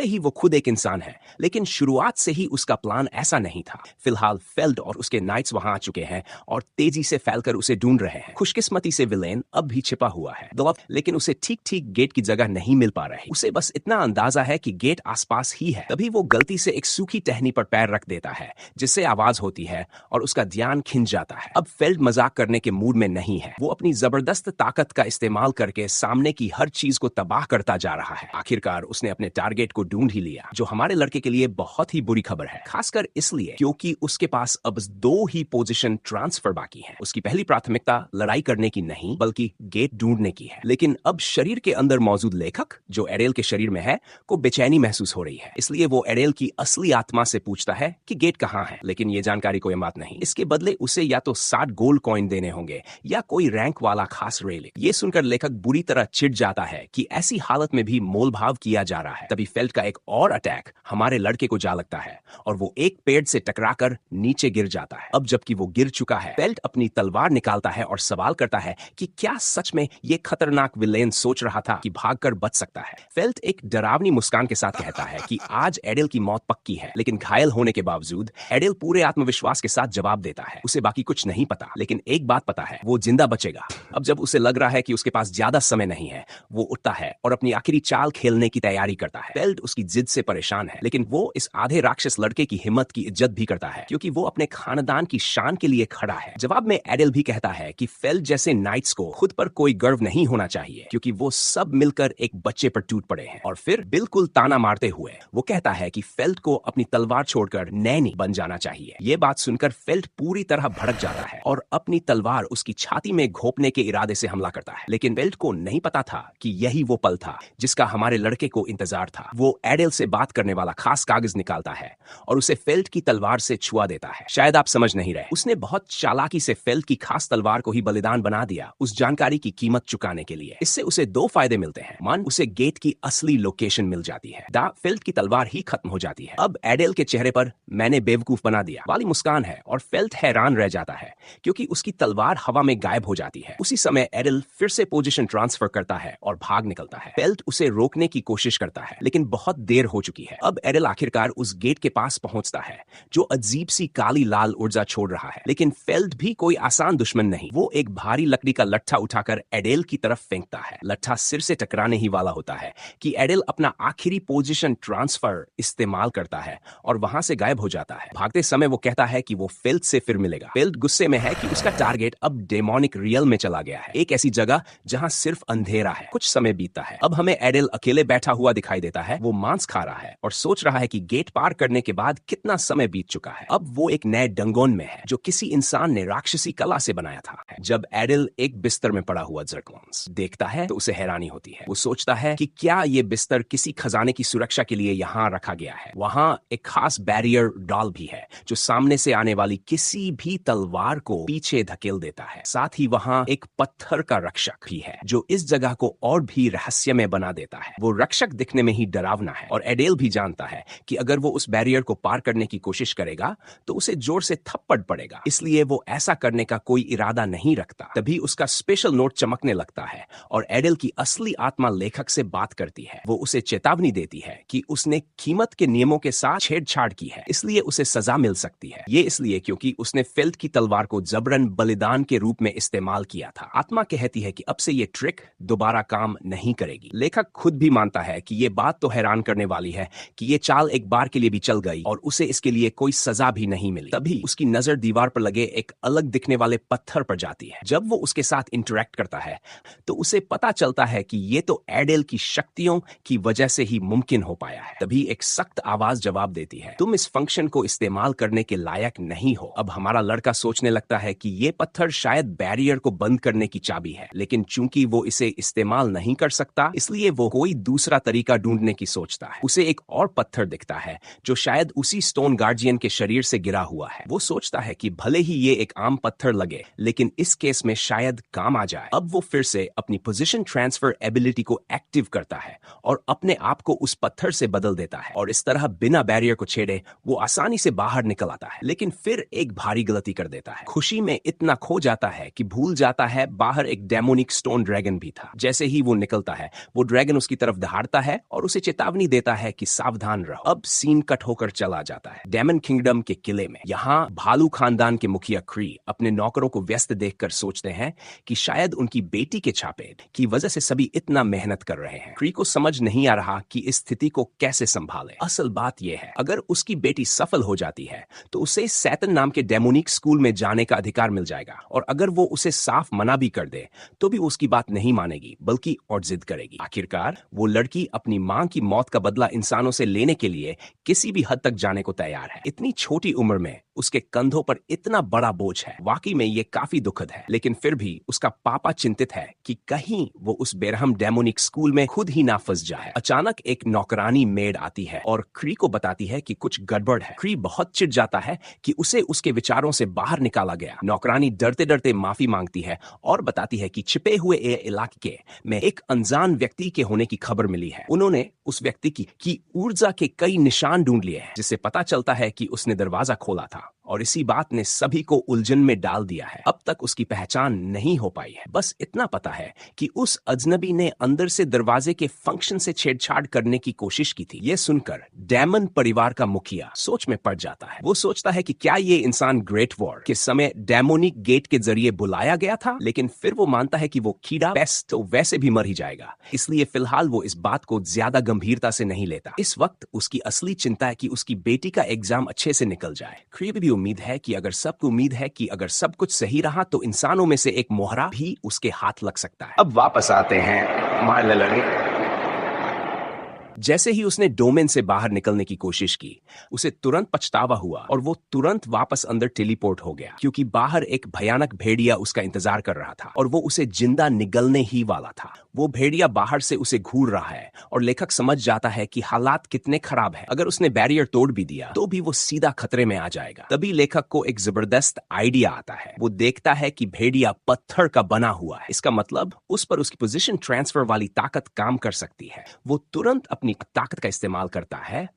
भले ही वो खुद एक इंसान है, लेकिन शुरुआत से ही उसका प्लान ऐसा नहीं था। फिलहाल फेल्ड और उसके नाइट्स वहां आ चुके हैं और तेजी से फैलकर उसे ढूंढ रहे हैं। खुशकिस्मती से विलेन अब भी छिपा हुआ है, लेकिन उसे ठीक ठीक गेट की जगह नहीं मिल पा रही। उसे बस इतना अंदाजा है कि गेट आसपास ही है। तभी वो गलती से एक सूखी टहनी पर पैर रख देता है, जिससे आवाज होती है और उसका ध्यान खिंच जाता है। अब फेल्ड मजाक करने के मूड में नहीं है। वो अपनी जबरदस्त ताकत का इस्तेमाल करके सामने की हर चीज को तबाह करता जा रहा है। आखिरकार उसने अपने टारगेट को ढूंढ ही लिया, जो हमारे लड़के के लिए बहुत ही बुरी खबर है, खासकर इसलिए क्योंकि उसके पास अब 2 ही पोजीशन ट्रांसफर बाकी हैं। उसकी पहली प्राथमिकता लड़ाई करने की नहीं, बल्कि गेट ढूंढने की है। लेकिन अब शरीर के अंदर मौजूद लेखक, जो एडेल के शरीर में है, को बेचैनी महसूस हो रही है। इसलिए वो एडेल की असली आत्मा से पूछता है कि गेट कहाँ है, लेकिन ये जानकारी कोई बात नहीं। इसके बदले उसे या तो 60 गोल्ड कॉइन देने होंगे या कोई रैंक वाला खास रेलिंग। ये सुनकर लेखक बुरी तरह चिढ़ जाता है कि ऐसी हालत में भी मोलभाव किया जा रहा है। तभी फेल्ड का एक और अटैक हमारे लड़के को जा लगता है और वो एक पेड़ से टकराकर नीचे गिर जाता है। अब जबकि वो गिर चुका है, फेल्ड अपनी तलवार निकालता है और सवाल करता है कि क्या सच में ये खतरनाक विलेन सोच रहा था कि भागकर बच सकता है। फेल्ड एक डरावनी मुस्कान के साथ कहता है कि आज एडेल की मौत पक्की है, लेकिन घायल होने के बावजूद एडेल पूरे आत्मविश्वास के साथ जवाब देता है। उसे बाकी कुछ नहीं पता, लेकिन एक बात पता है, वो जिंदा बचेगा। अब जब उसे लग रहा है कि उसके पास ज्यादा समय नहीं है, वो उठता है और अपनी आखिरी चाल खेलने की तैयारी करता है। फेल्ड उसकी जिद से परेशान है, लेकिन वो इस आधे राक्षस लड़के की हिम्मत की इज्जत भी करता है, क्योंकि वो अपने खानदान की शान के लिए खड़ा है। जवाब में एडेल भी कहता है कि फेल्ड जैसे नाइट्स को खुद पर कोई गर्व नहीं होना चाहिए, क्योंकि वो सब मिलकर एक बच्चे पर टूट पड़े हैं। और फिर बिल्कुल ताना मारते हुए वो कहता है कि फेल्ड को अपनी तलवार छोड़कर नैनी बन जाना चाहिए। ये बात सुनकर फेल्ड पूरी तरह भड़क जाता है और अपनी तलवार उसकी छाती में घोंपने के इरादे से हमला करता है। लेकिन फेल्ड को नहीं पता था कि यही वो पल था जिसका हमारे लड़के को इंतजार था। वो एडेल से बात करने वाला खास कागज निकालता है और उसे फेल्ड की तलवार से छुआ देता है। शायद आप समझ नहीं रहे, उसने बहुत चालाकी से फेल्ड की खास तलवार को ही बलिदान बना दिया उस जानकारी की कीमत चुकाने के लिए। इससे उसे 2 फायदे मिलते हैं। मन, उसे गेट की असली लोकेशन मिल जाती है। फेल्ड की तलवार ही खत्म हो जाती है। अब एडेल के चेहरे पर मैंने बेवकूफ बना दिया वाली मुस्कान है और फेल्ड हैरान रह जाता है, क्योंकि उसकी तलवार हवा में गायब हो जाती है। उसी समय एडेल फिर से पोजीशन ट्रांसफर करता है और भाग निकलता है। फेल्ड उसे रोकने की कोशिश करता है, लेकिन बहुत देर हो चुकी है। अब एडेल आखिरकार उस गेट के पास पहुंचता है, जो अजीब सी काली लाल ऊर्जा छोड़ रहा है। लेकिन फेल्ड भी कोई आसान दुश्मन नहीं। वो एक भारी लकड़ी का लट्ठा उठाकर एडेल की तरफ फेंकता है। लट्ठा सिर से टकराने ही वाला होता है कि एडेल अपना आखिरी पोजीशन ट्रांसफर इस्तेमाल करता है और वहां से गायब हो जाता है। भागते समय वो कहता है कि वो फेल्ड से फिर मिलेगा। फेल्ड गुस्से में है कि उसका टारगेट अब डेमोनिक रियल में चला गया है, एक ऐसी जगह जहां सिर्फ अंधेरा है। कुछ समय बीतता है। अब हमें एडेल अकेले बैठा हुआ दिखाई देता है। वो मांस खा रहा है और सोच रहा है कि गेट पार करने के बाद कितना समय बीत चुका है। अब वो एक नए डंगोन में है, जो किसी इंसान ने राक्षसी कला से बनाया था। जब एडेल एक बिस्तर में पड़ा हुआ ज़र्कॉन्स देखता है तो उसे हैरानी होती है। वो सोचता है कि क्या ये बिस्तर किसी खजाने की सुरक्षा के लिए यहाँ रखा गया है। वहां एक खास बैरियर डॉल भी है, जो सामने से आने वाली किसी भी तलवार को पीछे धकेल देता है। साथ ही वहां एक पत्थर का रक्षक भी है, जो इस जगह को और भी रहस्यमय बना देता है। वो रक्षक दिखने में ही डरावना है और एडेल भी जानता है कि अगर वो उस बैरियर को पार करने की कोशिश करेगा तो उसे जोर से थप्पड़ पड़ेगा। इसलिए वो ऐसा करने का कोई इरादा नहीं रखता। तभी उसका स्पेशल नोट चमकने लगता है और एडेल की असली आत्मा लेखक से बात करती है। वो उसे चेतावनी देती है कि उसने कीमत के नियमों के साथ छेड़छाड़ की है, इसलिए उसे सजा मिल सकती है। ये इसलिए क्योंकि उसने फेल्ड की तलवार को जबरन बलिदान के रूप में इस्तेमाल किया था। आत्मा कहती है कि अब से ये ट्रिक दोबारा काम नहीं करेगी। लेखक खुद भी मानता है कि ये बात तो हैरान करने वाली है कि ये चाल एक बार के लिए भी चल गई और उसे इसके लिए कोई सजा भी नहीं मिली। तभी उसकी नजर दीवार पर लगे एक अलग दिखने वाले पत्थर पर जाती है। जब वो उसके साथ इंटरेक्ट करता है तो उसे पता चलता है कि ये तो एडेल की शक्तियों की वजह से ही मुमकिन हो पाया है। तभी एक सख्त आवाज जवाब देती है, तुम इस फंक्शन को इस्तेमाल करने के लायक नहीं हो। अब हमारा लड़का सोचने लगता है कि ये पत्थर शायद बैरियर को बंद करने की चाबी है, लेकिन चूंकि वो इसे इस्तेमाल नहीं कर सकता, इसलिए वो कोई दूसरा तरीका ढूंढने की सोचता है। उसे एक और पत्थर दिखता है जो शायद उसी स्टोन गार्जियन के शरीर से गिरा हुआ है। वो सोचता है कि भले ही ये एक आम पत्थर लगे, लेकिन इस केस में शायद काम आ जाए। अब वो फिर से अपनी पोजीशन ट्रांसफर एबिलिटी को एक्टिव करता है और अपने आप को उस पत्थर से बदल देता है और इस तरह बिना बैरियर को छेड़े वो आसानी से बाहर निकल आता है। लेकिन फिर एक भारी गलती कर देता है। खुशी में इतना खो जाता है कि भूल जाता है बाहर एक डेमोनिक स्टोन ड्रैगन भी था। जैसे ही वो निकलता है, वो ड्रैगन उसकी तरफ दहाड़ता है और उसे चेतावनी चेतावनी देता है कि सावधान रहो। अब सीन कट होकर चला जाता है डेमन किंगडम के किले में। यहाँ भालू खानदान के मुखिया क्री अपने नौकरों को व्यस्त देखकर सोचते हैं कि शायद उनकी बेटी के छापे की वजह से सभी इतना मेहनत कर रहे हैं। क्री को समझ नहीं आ रहा कि इस स्थिति को कैसे संभाले। असल बात यह है, अगर उसकी बेटी सफल हो जाती है तो उसे सैतन नाम के डेमोनिक स्कूल में जाने का अधिकार मिल जाएगा, और अगर वो उसे साफ मना भी कर दे तो भी वो उसकी बात नहीं मानेगी बल्कि और जिद करेगी। आखिरकार वो लड़की अपनी मां की मौत का बदला इंसानों से लेने के लिए किसी भी हद तक जाने को तैयार है। इतनी छोटी उम्र में उसके कंधों पर इतना बड़ा बोझ है, वाकई में ये काफी दुखद है। लेकिन फिर भी उसका पापा चिंतित है कि कहीं वो उस बेरहम डेमोनिक स्कूल में खुद ही ना फंस जाए। अचानक एक नौकरानी मेड आती है और क्री को बताती है कि कुछ गड़बड़ है। क्री बहुत चिढ़ जाता है कि उसे उसके विचारों से बाहर निकाला गया। नौकरानी डरते डरते माफी मांगती है और बताती है कि छिपे हुए इलाके में एक अनजान व्यक्ति के होने की खबर मिली है। उन्होंने उस व्यक्ति की ऊर्जा के कई निशान ढूंढ लिए हैं, जिससे पता चलता है कि उसने दरवाजा खोला था, और इसी बात ने सभी को उलझन में डाल दिया है। अब तक उसकी पहचान नहीं हो पाई है। बस इतना पता है कि उस अजनबी ने अंदर से दरवाजे के फंक्शन से छेड़छाड़ करने की कोशिश की थी। यह सुनकर डेमन परिवार का मुखिया सोच में पड़ जाता है। वो सोचता है कि क्या ये इंसान ग्रेट वॉर के समय डेमोनिक गेट के जरिए बुलाया गया था, लेकिन फिर वो मानता है कि वो कीड़ा पेस्ट तो वैसे भी मर ही जाएगा, इसलिए फिलहाल वो इस बात को ज्यादा गंभीरता से नहीं लेता। इस वक्त उसकी असली चिंता है कि उसकी बेटी का एग्जाम अच्छे से निकल जाए। क्रीब भी उम्मीद है कि अगर सब कुछ सही रहा तो इंसानों में से एक मोहरा भी उसके हाथ लग सकता है। अब वापस आते हैं मार्लेलन। जैसे ही उसने डोमेन से बाहर निकलने की कोशिश की, उसे तुरंत पछतावा हुआ और वो तुरंत वापस अंदर टेलीपोर्ट हो गया, क्योंकि बाहर एक भयानक भेड़िया उसका इंतजार कर रहा था और वो उसे जिंदा निगलने ही वाला था। वो भेड़िया बाहर से उसे घूर रहा है और लेखक समझ जाता है कि हालात कितने खराब है। अगर उसने बैरियर तोड़ भी दिया तो भी वो सीधा खतरे में आ जाएगा। तभी लेखक को एक जबरदस्त आइडिया आता है। वो देखता है कि भेड़िया पत्थर का बना हुआ है, इसका मतलब उस पर उसकी पोजीशन ट्रांसफर वाली ताकत काम कर सकती है। वो तुरंत अपनी ताकत का इस्तेमाल करता है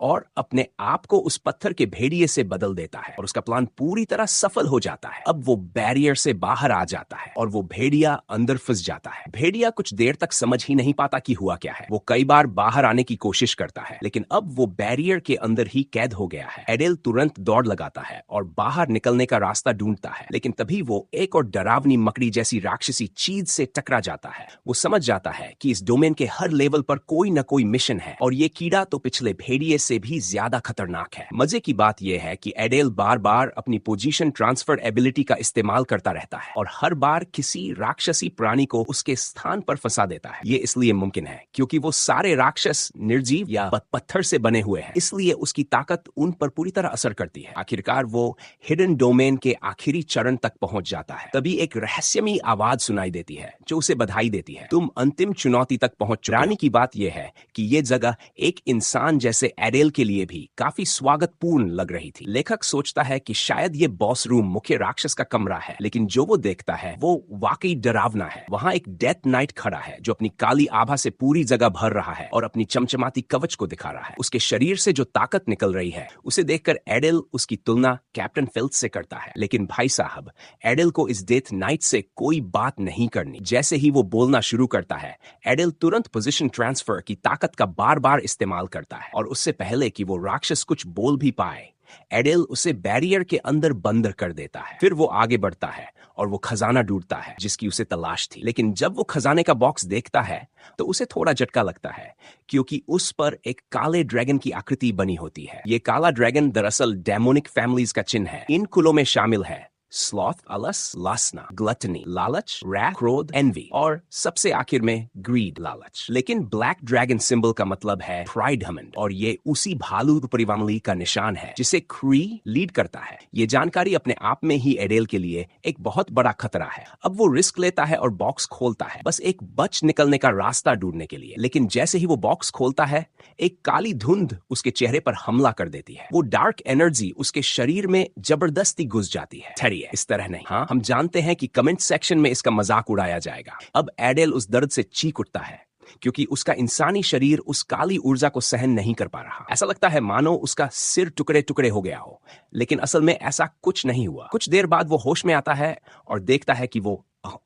और अपने आप को उस पत्थर के भेड़िए से बदल देता है, और उसका प्लान पूरी तरह सफल हो जाता है। अब वो बैरियर से बाहर आ जाता है और वो भेड़िया अंदर फंस जाता है। भेड़िया कुछ देर तक समझ ही नहीं पाता कि हुआ क्या है। वो कई बार बाहर आने की कोशिश करता है, लेकिन अब वो बैरियर के अंदर ही कैद हो गया है। एडेल तुरंत दौड़ लगाता है और बाहर निकलने का रास्ता ढूंढता है, लेकिन तभी वो एक और डरावनी मकड़ी जैसी राक्षसी चीज से टकरा जाता है। वो समझ जाता है कि इस डोमेन के हर लेवल पर कोई न कोई मिशन है, और ये कीड़ा तो पिछले भेड़िए से भी ज्यादा खतरनाक है। मजे की बात यह है कि एडेल बार बार अपनी पोजीशन ट्रांसफर एबिलिटी का इस्तेमाल करता रहता है और हर बार किसी राक्षसी प्राणी को उसके स्थान पर फंसा देता है। ये इसलिए मुमकिन है क्योंकि वो सारे राक्षस निर्जीव या पत्थर से बने हुए हैं, इसलिए उसकी ताकत उन पर पूरी तरह असर करती है। आखिरकार वो हिडन डोमेन के आखिरी चरण तक पहुंच जाता है। तभी एक रहस्यमयी आवाज सुनाई देती है जो उसे बधाई देती है, तुम अंतिम चुनौती तक पहुंच चुके हो। रानी की बात यह है कि ये जगह एक इंसान जैसे एडेल के लिए भी काफी स्वागतपूर्ण लग रही थी। लेखक सोचता है कि शायद ये बॉस रूम मुख्य राक्षस का कमरा है, लेकिन जो वो देखता है वो वाकई डरावना है। वहां एक डेथ नाइट खड़ा है जो अपनी काली आभा से पूरी जगह भर रहा है और अपनी चमचमाती कवच को दिखा रहा है। उसके शरीर से जो ताकत निकल रही है उसे देखकर एडेल उसकी तुलना कैप्टन फिल्च से करता है, लेकिन भाई साहब, एडेल को इस डेथ नाइट से कोई बात नहीं करनी। जैसे ही वो बोलना शुरू करता है, एडेल तुरंत पोजीशन ट्रांसफर की ताकत का बार बार इस्तेमाल करता है, और उससे पहले कि वो राक्षस कुछ बोल भी पाए, एडेल उसे बैरियर के अंदर बंद कर देता है। फिर वो आगे बढ़ता है और वो खजाना ढूंढता है जिसकी उसे तलाश थी। लेकिन जब वो खजाने का बॉक्स देखता है तो उसे थोड़ा झटका लगता है, क्योंकि उस पर एक काले ड्रैगन की आकृति बनी होती है। ये काला ड्रैगन दरअसल डेमोनिक फैमिलीज का चिन्ह है। इन कुलों में शामिल है स्लॉथ, अलस, लासना, ग्लटनी, लालच, रैथ, क्रोध, एनवी, और सबसे आखिर में ग्रीड, लालच। लेकिन ब्लैक ड्रैगन सिंबल का मतलब है प्राइड, घमंड, और ये उसी भालू परिवार का निशान है जिसे क्री लीड करता है। ये जानकारी अपने आप में ही एडेल के लिए एक बहुत बड़ा खतरा है। अब वो रिस्क लेता है और बॉक्स खोलता है, बस एक बच निकलने का रास्ता ढूंढने के लिए। लेकिन जैसे ही वो बॉक्स खोलता है, एक काली धुंध उसके चेहरे पर हमला कर देती है। वो डार्क एनर्जी उसके शरीर में जबरदस्ती घुस जाती है। इस तरह नहीं। हाँ, हम जानते हैं कि कमेंट सेक्शन में इसका मजाक उड़ाया जाएगा। अब एडेल उस दर्द से चीख उठता है क्योंकि उसका इंसानी शरीर उस काली ऊर्जा को सहन नहीं कर पा रहा। ऐसा लगता है मानो उसका सिर टुकड़े टुकड़े हो गया हो, लेकिन असल में ऐसा कुछ नहीं हुआ। कुछ देर बाद वो होश में आता है और देखता है कि वो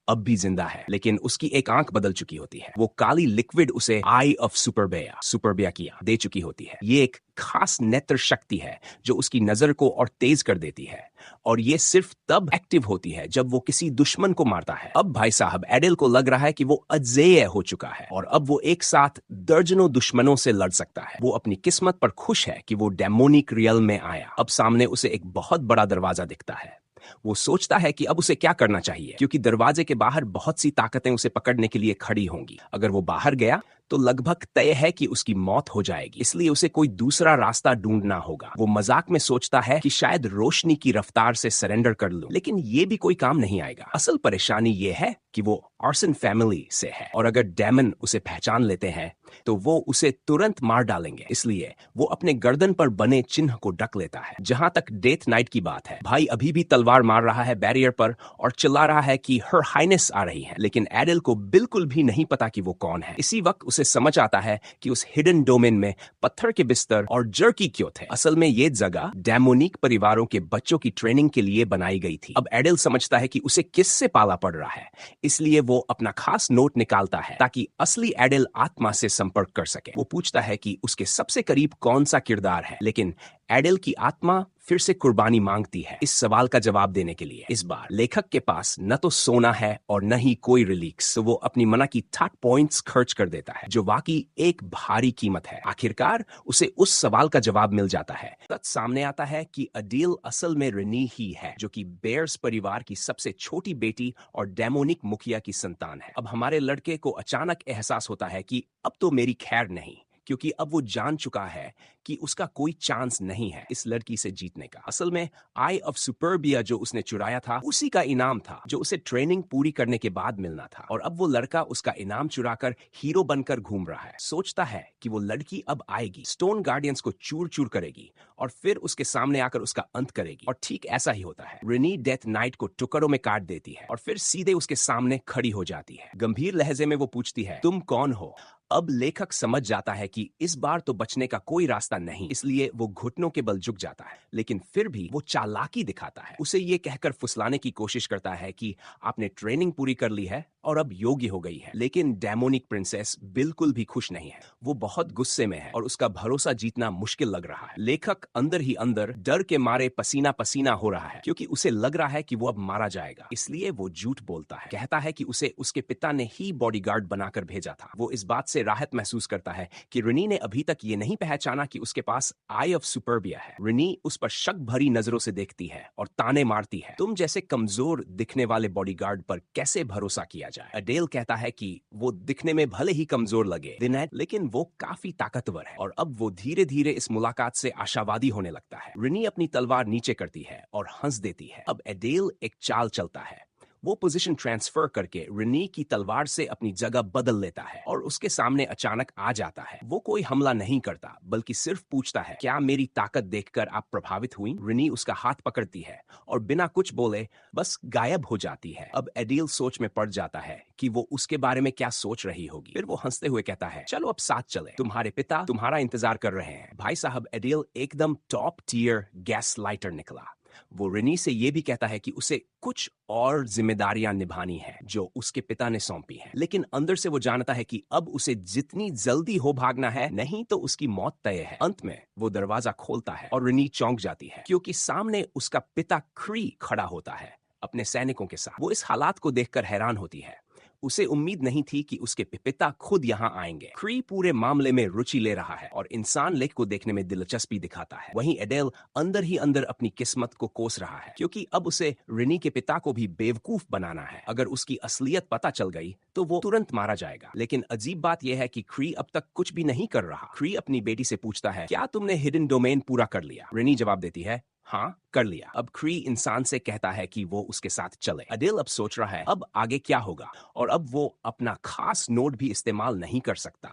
अब भी जिंदा है, लेकिन उसकी एक आंख बदल चुकी होती है। वो काली लिक्विड उसे आई ऑफ सुपरबिया की दे चुकी होती है। ये एक खास नेत्र शक्ति है जो उसकी नजर को और तेज कर देती है, और ये सिर्फ तब एक्टिव होती है जब वो किसी दुश्मन को मारता है। अब भाई साहब एडेल को लग रहा है कि वो अजेय हो चुका है और अब वो एक साथ दर्जनों दुश्मनों से लड़ सकता है। वो अपनी किस्मत पर खुश है कि वो डेमोनिक रियल में आया। अब सामने उसे एक बहुत बड़ा दरवाजा दिखता है। वो सोचता है कि अब उसे क्या करना चाहिए, क्योंकि दरवाजे के बाहर बहुत सी ताकतें उसे पकड़ने के लिए खड़ी होंगी। अगर वो बाहर गया तो लगभग तय है कि उसकी मौत हो जाएगी, इसलिए उसे कोई दूसरा रास्ता ढूंढना होगा। वो मजाक में सोचता है कि शायद रोशनी की रफ्तार से सरेंडर कर लूं, लेकिन ये भी कोई काम नहीं आएगा। असल परेशानी ये है कि वो आर्सन फैमिली से है, और अगर डेमन उसे पहचान लेते हैं तो वो उसे तुरंत मार डालेंगे। इसलिए वो अपने गर्दन पर बने चिन्ह को ढक लेता है। जहां तक डेथ नाइट की बात है, भाई अभी भी तलवार मार रहा है बैरियर पर और चिल्ला रहा है कि हर हाइनेस आ रही है, लेकिन एडेल को बिल्कुल भी नहीं पता कि वो कौन है। इसी वक्त उसे समझ आता है कि उस हिडन डोमेन में पत्थर के बिस्तर और जर्की क्यों थे। असल में ये जगह डेमोनिक परिवारों के बच्चों की ट्रेनिंग के लिए बनाई गई थी। अब एडेल समझता है कि उसे किससे पाला पड़ रहा है, इसलिए वो अपना खास नोट निकालता है ताकि असली एडेल आत्मा से संपर्क कर सके। वो पूछता है कि उसके सबसे करीब कौन सा किरदार है, लेकिन एडेल की आत्मा फिर से कुर्बानी मांगती है इस सवाल का जवाब देने के लिए। इस बार लेखक के पास न तो सोना है और न ही कोई रिलीक्स, तो वो अपनी मना की 60 पॉइंट्स खर्च कर देता है, जो वाकई एक भारी कीमत है। आखिरकार उसे उस सवाल का जवाब मिल जाता है। तब सामने आता है कि अडील असल में रेनी ही है, जो कि बेयर्स परिवार की सबसे छोटी बेटी और डेमोनिक मुखिया की संतान है। अब हमारे लड़के को अचानक एहसास होता है कि अब तो मेरी खैर नहीं, क्योंकि अब वो जान चुका है कि उसका कोई चांस नहीं है इस लड़की से जीतने का। असल में आई ऑफ सुपरबिया जो उसने चुराया था उसी का इनाम था, जो उसे ट्रेनिंग पूरी करने के बाद मिलना था, और अब वो लड़का उसका इनाम चुराकर हीरो बनकर घूम रहा है। सोचता है कि वो लड़की अब आएगी, स्टोन गार्डियंस को चूर चूर करेगी और फिर उसके सामने आकर उसका अंत करेगी। और ठीक ऐसा ही होता है। रेनी डेथ नाइट को टुकड़ों में काट देती है और फिर सीधे उसके सामने खड़ी हो जाती है। गंभीर लहजे में वो पूछती है, तुम कौन हो? अब लेखक समझ जाता है कि इस बार तो बचने का कोई रास्ता नहीं, इसलिए वो घुटनों के बल झुक जाता है, लेकिन फिर भी वो चालाकी दिखाता है। उसे ये कहकर फुसलाने की कोशिश करता है कि आपने ट्रेनिंग पूरी कर ली है और अब योग्य हो गई है। लेकिन डेमोनिक प्रिंसेस बिल्कुल भी खुश नहीं है। वो बहुत गुस्से में है और उसका भरोसा जीतना मुश्किल लग रहा है। लेखक अंदर ही अंदर डर के मारे पसीना पसीना हो रहा है, क्योंकि उसे लग रहा है कि वो अब मारा जाएगा। इसलिए वो झूठ बोलता है, कहता है कि उसे उसके पिता ने ही बॉडीगार्ड बनाकर भेजा था। वो इस बात से राहत महसूस करता है कि रेनी ने अभी तक ये नहीं पहचाना कि उसके पास आई ऑफ सुपरबिया है। रेनी उस पर शक भरी नजरों से देखती है और ताने मारती है, तुम जैसे कमजोर दिखने वाले बॉडीगार्ड पर कैसे भरोसा किया जाए। अडेल कहता है कि वो दिखने में भले ही कमजोर लगे, लेकिन वो काफी ताकतवर है, और अब वो धीरे धीरे इस मुलाकात से आशावादी होने लगता है। रेनी अपनी तलवार नीचे करती है और हंस देती है। अब अडेल एक चाल चलता है। वो पोजीशन ट्रांसफर करके रेनी की तलवार से अपनी जगह बदल लेता है और उसके सामने अचानक आ जाता है। वो कोई हमला नहीं करता, बल्कि सिर्फ पूछता है, क्या मेरी ताकत देखकर आप प्रभावित हुई? रेनी उसका हाथ पकड़ती है और बिना कुछ बोले बस गायब हो जाती है। अब एडील सोच में पड़ जाता है कि वो उसके बारे में क्या सोच रही होगी। फिर वो हंसते हुए कहता है, चलो अब साथ चले, तुम्हारे पिता तुम्हारा इंतजार कर रहे हैं। भाई साहब एडील एकदम टॉप टियर गैस लाइटर निकला। वो रेनी से ये भी कहता है कि उसे कुछ और जिम्मेदारियां निभानी है जो उसके पिता ने सौंपी है, लेकिन अंदर से वो जानता है कि अब उसे जितनी जल्दी हो भागना है, नहीं तो उसकी मौत तय है। अंत में वो दरवाजा खोलता है और रेनी चौंक जाती है, क्योंकि सामने उसका पिता क्री खड़ा होता है अपने सैनिकों के साथ। वो इस हालात को देखकर हैरान होती है। उसे उम्मीद नहीं थी कि उसके पिता खुद यहाँ आएंगे। क्री पूरे मामले में रुचि ले रहा है और इंसान लेख को देखने में दिलचस्पी दिखाता है। वहीं एडेल अंदर ही अंदर अपनी किस्मत को कोस रहा है, क्योंकि अब उसे रेनी के पिता को भी बेवकूफ बनाना है। अगर उसकी असलियत पता चल गई तो वो तुरंत मारा जाएगा। लेकिन अजीब बात यह है कि क्री अब तक कुछ भी नहीं कर रहा। क्री अपनी बेटी से पूछता है, क्या तुमने हिडन डोमेन पूरा कर लिया? रेनी जवाब देती है, हाँ कर लिया। अब क्री इंसान से कहता है कि वो उसके साथ चले। अडेल अब सोच रहा है अब आगे क्या होगा, और अब वो अपना खास नोट भी इस्तेमाल नहीं कर सकता,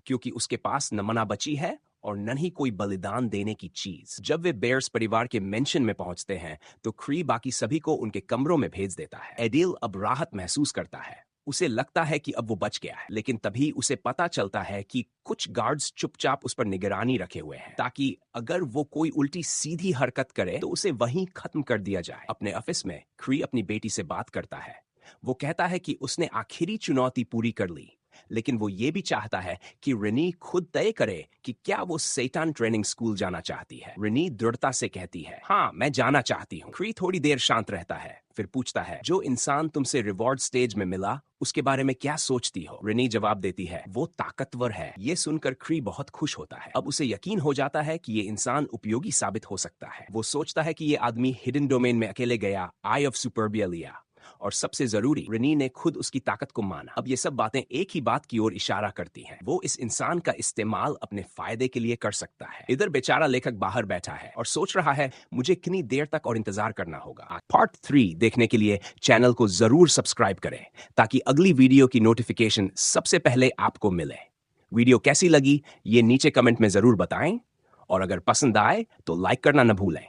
क्योंकि उसके पास न मना बची है और न ही कोई बलिदान देने की चीज। जब वे बेयर्स परिवार के मेंशन में पहुंचते हैं तो क्री बाकी सभी को उनके कमरों में भेज देता है। एडेल अब राहत महसूस करता है। उसे लगता है कि अब वो बच गया है, लेकिन तभी उसे पता चलता है कि कुछ गार्ड्स चुपचाप उस पर निगरानी रखे हुए हैं, ताकि अगर वो कोई उल्टी सीधी हरकत करे तो उसे वहीं खत्म कर दिया जाए। अपने ऑफिस में क्री अपनी बेटी से बात करता है। वो कहता है कि उसने आखिरी चुनौती पूरी कर ली, लेकिन वो ये भी चाहता है कि रिनी खुद तय करे कि क्या वो सैतान ट्रेनिंग स्कूल जाना चाहती है। रिनी दृढ़ता से कहती है, हाँ मैं जाना चाहती हूँ। क्री थोड़ी देर शांत रहता है, फिर पूछता है, जो इंसान तुमसे रिवॉर्ड स्टेज में मिला उसके बारे में क्या सोचती हो? रिनी जवाब देती है, वो ताकतवर है। ये सुनकर क्री बहुत खुश होता है। अब उसे यकीन हो जाता है कि ये इंसान उपयोगी साबित हो सकता है। वो सोचता है कि ये आदमी हिडन डोमेन में अकेले गया, आई ऑफ सुपरबिया लिया, और सबसे जरूरी, रिनी ने खुद उसकी ताकत को माना। अब ये सब बातें एक ही बात की ओर इशारा करती हैं। वो इस इंसान का इस्तेमाल अपने फायदे के लिए कर सकता है। इधर बेचारा लेखक बाहर बैठा है और सोच रहा है, मुझे कितनी देर तक और इंतजार करना होगा। पार्ट 3 देखने के लिए चैनल को जरूर सब्सक्राइब करें ताकि अगली वीडियो की नोटिफिकेशन सबसे पहले आपको मिले। वीडियो कैसी लगी ये नीचे कमेंट में जरूर बताएं, और अगर पसंद आए तो लाइक करना न भूलें।